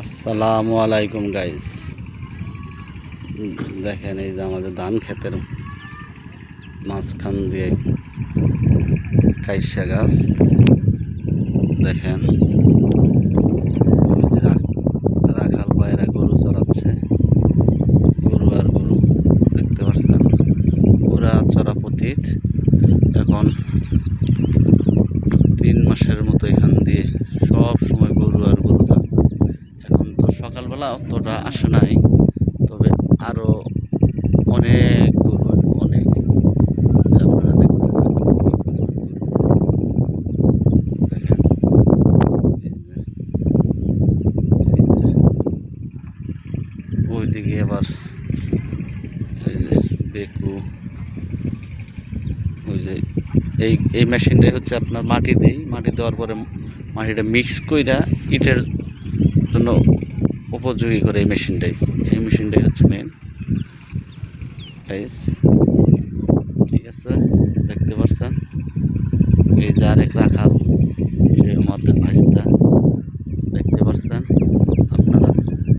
আসসালামু আলাইকুম গাইস। দেখেন এই যে আমাদের ধান ক্ষেতের মাঝখান দিয়ে কাইসা গাছ। দেখেন ওই যে রাখাল ভাইরা গরু চড়াচ্ছে, গরু আর গরু দেখতে পাচ্ছেন, ওরা চড়া পথিক। এখন 3 মাসের মতো এখান দিয়ে সব সময় গরু আর গরু থাকে। এখন তো সকালবেলা অতটা আসে নাই, তবে আরো অনেক গরু আসবে, অনেক। আপনারা দেখতেছেন কি পরিমাণ গরু। দেখেন ওইদিকে আবার এই যে বেকু, ওই যে এই মেশিনটাই হচ্ছে আপনার মাটি দেওয়ার পরে মাটিটা মিক্স কইরা ইটের জন্য উপযোগী করে এই মেশিনটাই হচ্ছে মেন গাইস। ঠিক আছে, দেখতে পাচ্ছেন এই যে আরেক রাখাল